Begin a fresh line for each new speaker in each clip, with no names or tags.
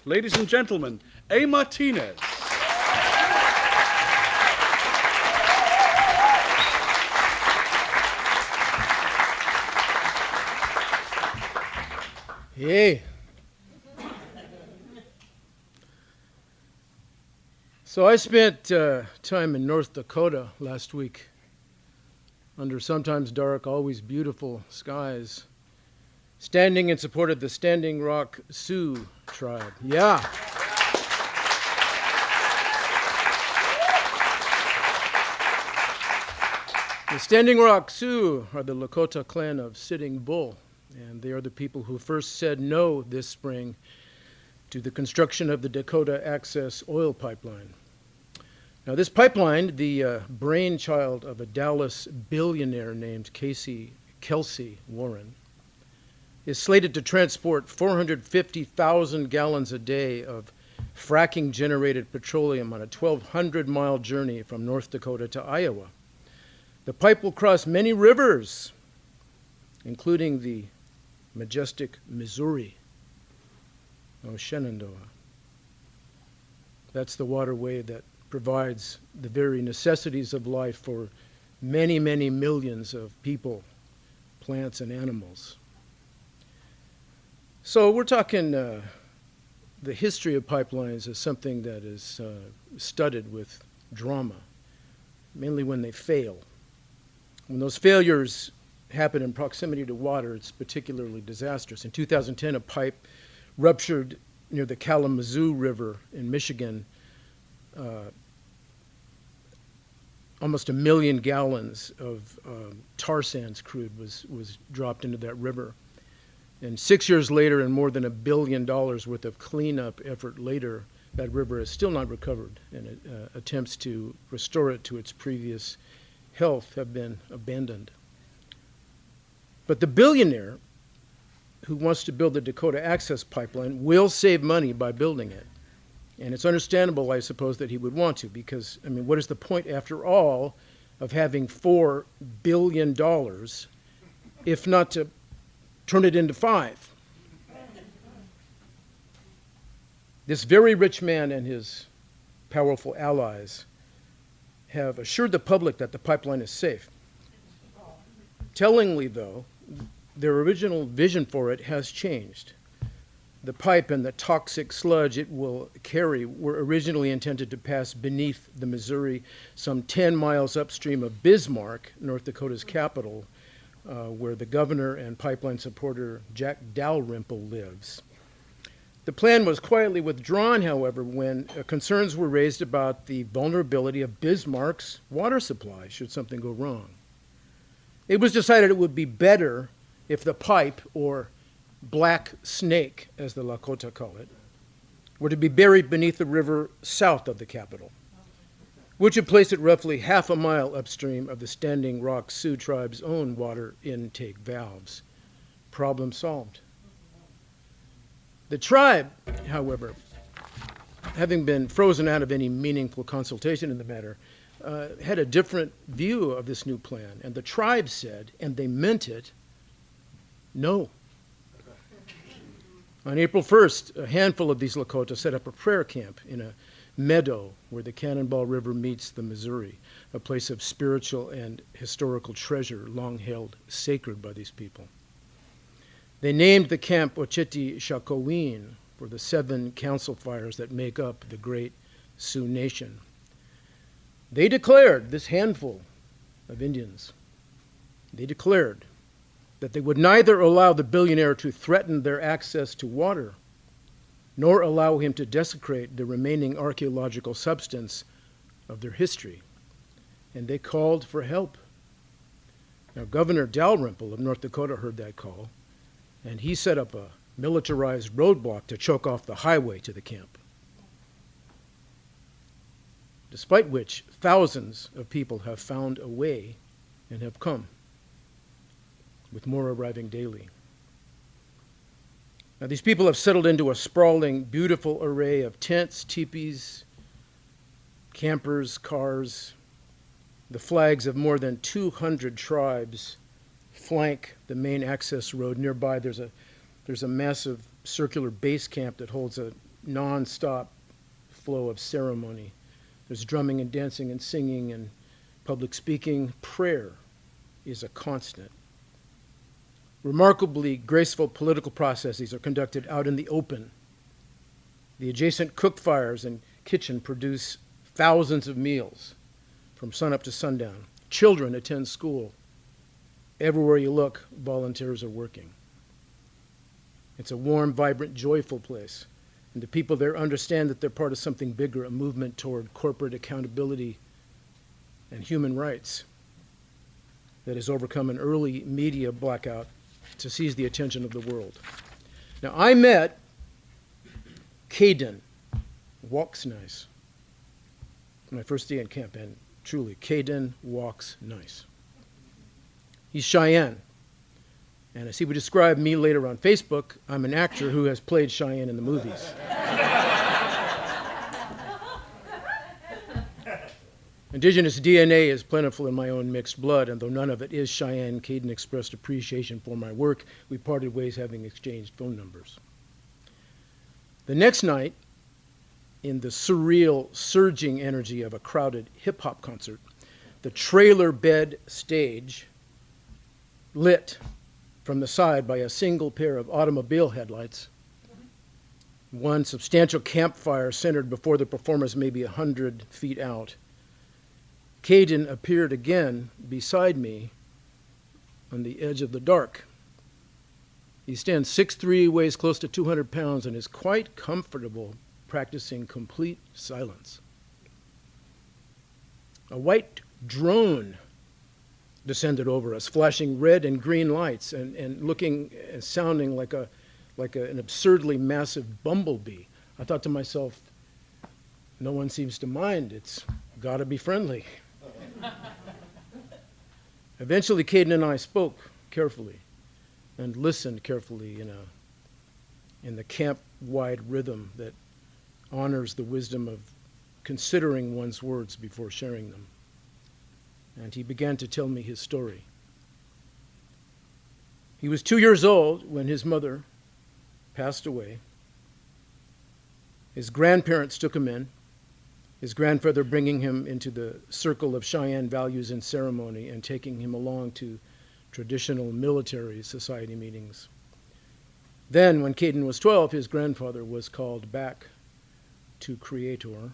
Ladies and gentlemen, A Martinez.
Hey. So I spent time in North Dakota last week under sometimes dark, always beautiful skies, standing in support of the Standing Rock Sioux tribe. Yeah. The Standing Rock Sioux are the Lakota clan of Sitting Bull, and they are the people who first said no this spring to the construction of the Dakota Access oil pipeline. Now, this pipeline, the brainchild of a Dallas billionaire named Kelsey Warren, is slated to transport 450,000 gallons a day of fracking-generated petroleum on a 1,200-mile journey from North Dakota to Iowa. The pipe will cross many rivers, including the majestic Missouri, Shenandoah. That's the waterway that provides the very necessities of life for many, many millions of people, plants, and animals. So we're talking the history of pipelines is something that is studded with drama, mainly when they fail. When those failures happen in proximity to water, it's particularly disastrous. In 2010, a pipe ruptured near the Kalamazoo River in Michigan. Almost 1 million gallons of tar sands crude was dropped into that river. And 6 years later, and more than $1 billion worth of cleanup effort later, that river is still not recovered, and attempts to restore it to its previous health have been abandoned. But the billionaire who wants to build the Dakota Access Pipeline will save money by building it. And it's understandable, I suppose, that he would want to, because, I mean, what is the point, after all, of having $4 billion if not to turn it into 5? This very rich man and his powerful allies have assured the public that the pipeline is safe. Tellingly, though, their original vision for it has changed. The pipe and the toxic sludge it will carry were originally intended to pass beneath the Missouri, some 10 miles upstream of Bismarck, North Dakota's capital, where the governor and pipeline supporter Jack Dalrymple lives. The plan was quietly withdrawn, however, when concerns were raised about the vulnerability of Bismarck's water supply should something go wrong. It was decided it would be better if the pipe, or Black Snake, as the Lakota call it, were to be buried beneath the river south of the capital, which would place it roughly half a mile upstream of the Standing Rock Sioux tribe's own water intake valves. Problem solved. The tribe, however, having been frozen out of any meaningful consultation in the matter, had a different view of this new plan. And the tribe said, and they meant it, no. On April 1st, a handful of these Lakota set up a prayer camp in a meadow where the Cannonball River meets the Missouri, a place of spiritual and historical treasure long held sacred by these people. They named the camp Ocheti Shakowin for the 7 council fires that make up the great Sioux nation. They declared, this handful of Indians, they declared that they would neither allow the billionaire to threaten their access to water, nor allow him to desecrate the remaining archaeological substance of their history. And they called for help. Now, Governor Dalrymple of North Dakota heard that call, and he set up a militarized roadblock to choke off the highway to the camp. Despite which, thousands of people have found a way and have come, with more arriving daily. Now, these people have settled into a sprawling, beautiful array of tents, teepees, campers, cars. The flags of more than 200 tribes flank the main access road. Nearby, there's a massive circular base camp that holds non-stop flow of ceremony. There's drumming and dancing and singing and public speaking. Prayer is a constant. Remarkably graceful political processes are conducted out in the open. The adjacent cook fires and kitchen produce thousands of meals from sunup to sundown. Children attend school. Everywhere you look, volunteers are working. It's a warm, vibrant, joyful place. And the people there understand that they're part of something bigger, a movement toward corporate accountability and human rights that has overcome an early media blackout to seize the attention of the world. Now, I met Kaden Walks Nice my first day in camp, and truly, Kaden walks nice. He's Cheyenne. And as he would describe me later on Facebook, I'm an actor who has played Cheyenne in the movies. Indigenous DNA is plentiful in my own mixed blood, and though none of it is Cheyenne, Kaden expressed appreciation for my work. We parted ways having exchanged phone numbers. The next night, in the surreal, surging energy of a crowded hip-hop concert, the trailer bed stage, lit from the side by a single pair of automobile headlights, one substantial campfire centered before the performers maybe 100 feet out, Kaden appeared again beside me on the edge of the dark. He stands 6'3", weighs close to 200 pounds, and is quite comfortable practicing complete silence. A white drone descended over us, flashing red and green lights and looking and sounding like an absurdly massive bumblebee. I thought to myself, no one seems to mind. It's got to be friendly. Eventually, Kaden and I spoke carefully and listened carefully in the camp-wide rhythm that honors the wisdom of considering one's words before sharing them. And he began to tell me his story. He was 2 years old when his mother passed away. His grandparents took him in, his grandfather bringing him into the circle of Cheyenne values and ceremony and taking him along to traditional military society meetings. Then, when Kaden was 12, his grandfather was called back to Creator,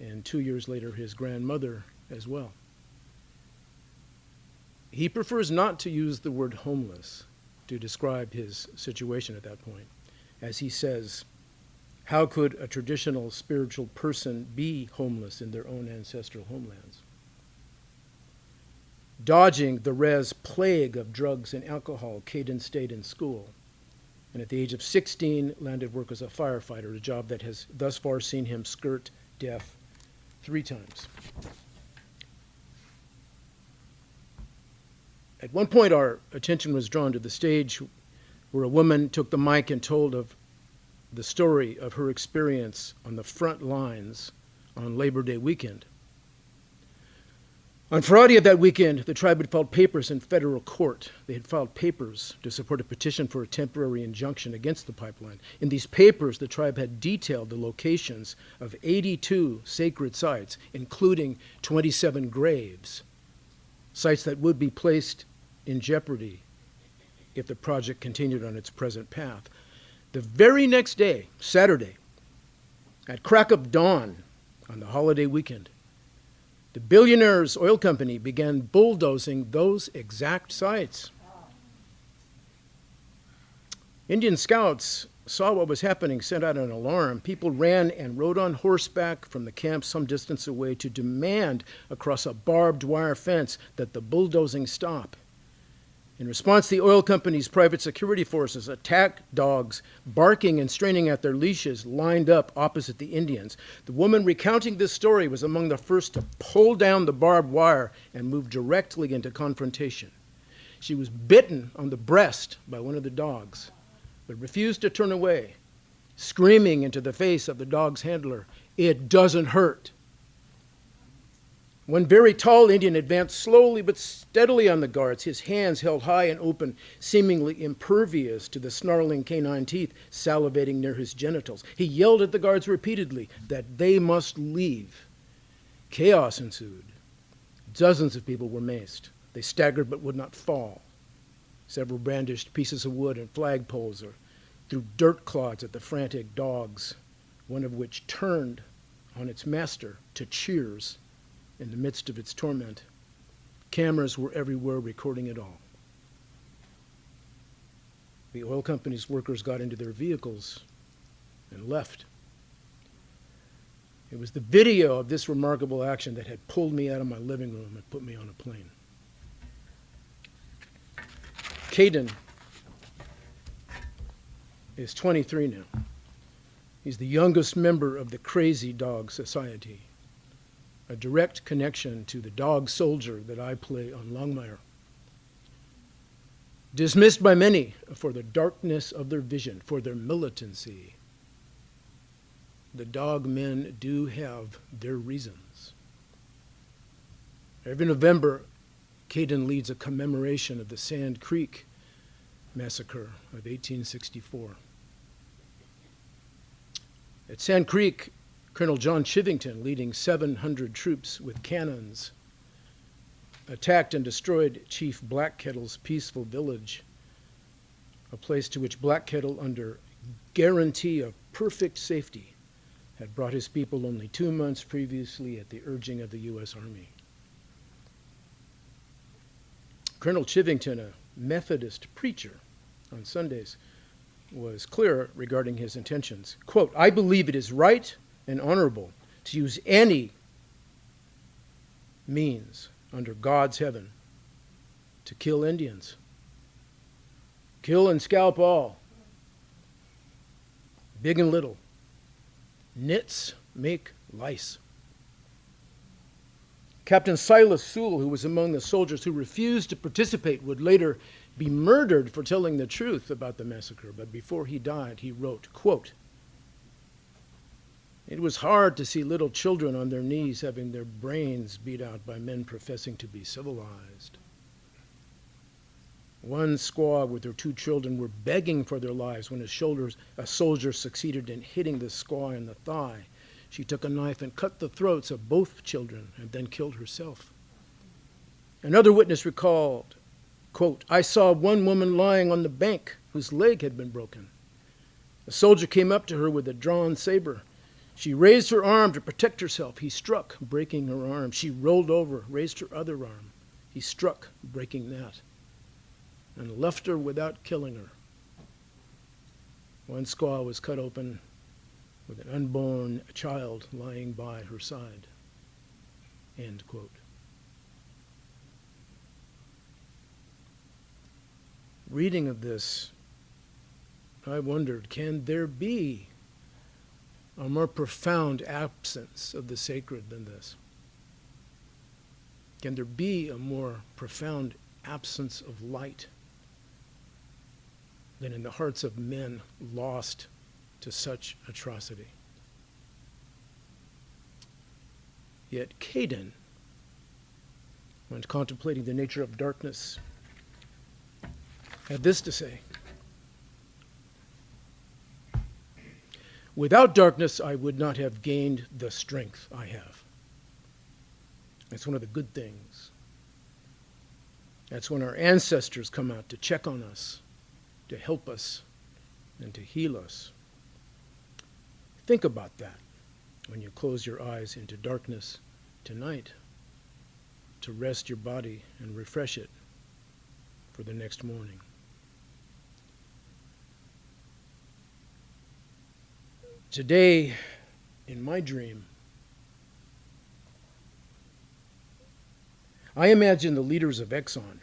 and 2 years later, his grandmother as well. He prefers not to use the word homeless to describe his situation at that point. As he says, how could a traditional spiritual person be homeless in their own ancestral homelands? Dodging the res plague of drugs and alcohol, Kaden stayed in school, and at the age of 16 landed work as a firefighter, a job that has thus far seen him skirt death 3 times. At one point, our attention was drawn to the stage where a woman took the mic and told of the story of her experience on the front lines on Labor Day weekend. On Friday of that weekend, the tribe had filed papers in federal court. They had filed papers to support a petition for a temporary injunction against the pipeline. In these papers, the tribe had detailed the locations of 82 sacred sites, including 27 graves, sites that would be placed in jeopardy if the project continued on its present path. The very next day, Saturday, at crack of dawn on the holiday weekend, the billionaire's oil company began bulldozing those exact sites. Indian scouts saw what was happening, sent out an alarm. People ran and rode on horseback from the camp some distance away to demand across a barbed wire fence that the bulldozing stop. In response, the oil company's private security forces, attack dogs, barking and straining at their leashes, lined up opposite the Indians. The woman recounting this story was among the first to pull down the barbed wire and move directly into confrontation. She was bitten on the breast by one of the dogs, but refused to turn away, screaming into the face of the dog's handler, "It doesn't hurt." One very tall Indian advanced slowly but steadily on the guards, his hands held high and open, seemingly impervious to the snarling canine teeth salivating near his genitals. He yelled at the guards repeatedly that they must leave. Chaos ensued. Dozens of people were maced. They staggered but would not fall. Several brandished pieces of wood and flagpoles or threw dirt clods at the frantic dogs, one of which turned on its master to cheers in the midst of its torment. Cameras were everywhere recording it all. The oil company's workers got into their vehicles and left. It was the video of this remarkable action that had pulled me out of my living room and put me on a plane. Kaden is 23 now. He's the youngest member of the Crazy Dog Society, a direct connection to the dog soldier that I play on Longmire. Dismissed by many for the darkness of their vision, for their militancy, the dog men do have their reasons. Every November, Kaden leads a commemoration of the Sand Creek Massacre of 1864. At Sand Creek, Colonel John Chivington, leading 700 troops with cannons, attacked and destroyed Chief Blackkettle's peaceful village, a place to which Blackkettle, under guarantee of perfect safety, had brought his people only 2 months previously at the urging of the U.S. Army. Colonel Chivington, a Methodist preacher on Sundays, was clear regarding his intentions. Quote, "I believe it is right and honorable to use any means under God's heaven to kill Indians. Kill and scalp all, big and little. Nits make lice." Captain Silas Sewell, who was among the soldiers who refused to participate, would later be murdered for telling the truth about the massacre. But before he died, he wrote, quote, "It was hard to see little children on their knees having their brains beat out by men professing to be civilized. One squaw with her 2 children were begging for their lives when a soldier succeeded in hitting the squaw in the thigh. She took a knife and cut the throats of both children and then killed herself." Another witness recalled, quote, "I saw one woman lying on the bank whose leg had been broken. A soldier came up to her with a drawn saber. She raised her arm to protect herself. He struck, breaking her arm. She rolled over, raised her other arm. He struck, breaking that, and left her without killing her. One squaw was cut open with an unborn child lying by her side." End quote. Reading of this, I wondered, can there be a more profound absence of the sacred than this? Can there be a more profound absence of light than in the hearts of men lost to such atrocity? Yet Kaden, when contemplating the nature of darkness, had this to say: "Without darkness, I would not have gained the strength I have." That's one of the good things. That's when our ancestors come out to check on us, to help us, and to heal us. Think about that when you close your eyes into darkness tonight, to rest your body and refresh it for the next morning. Today, in my dream, I imagine the leaders of Exxon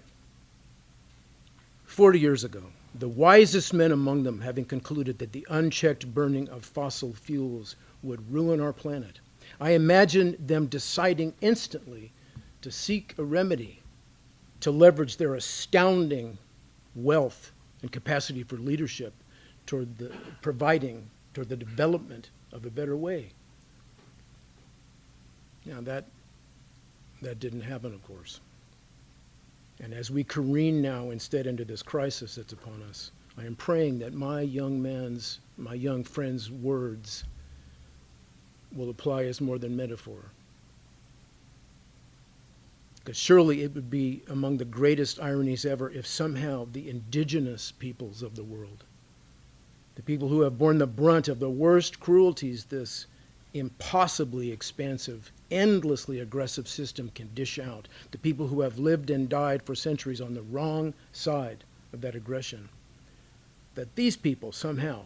40 years ago, the wisest men among them having concluded that the unchecked burning of fossil fuels would ruin our planet. I imagine them deciding instantly to seek a remedy, to leverage their astounding wealth and capacity for leadership toward the development of a better way. Now That didn't happen, of course. And as we careen now instead into this crisis that's upon us, I am praying that my young friend's words will apply as more than metaphor. Because surely it would be among the greatest ironies ever if somehow the indigenous peoples of the world, the people who have borne the brunt of the worst cruelties this impossibly expansive, endlessly aggressive system can dish out, the people who have lived and died for centuries on the wrong side of that aggression, that these people somehow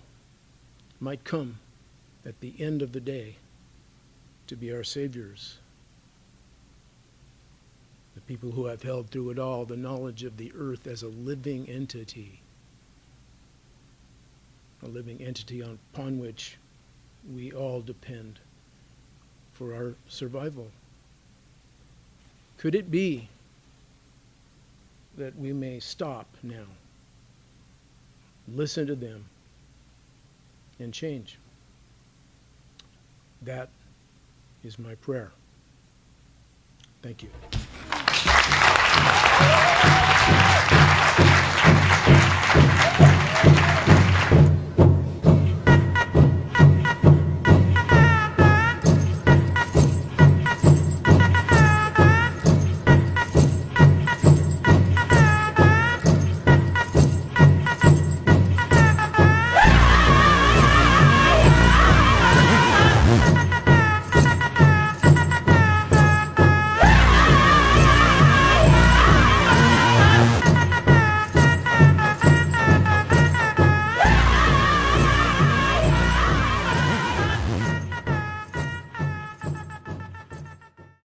might come at the end of the day to be our saviors. The people who have held through it all the knowledge of the earth as a living entity upon which we all depend for our survival. Could it be that we may stop now, listen to them, and change? That is my prayer. Thank you.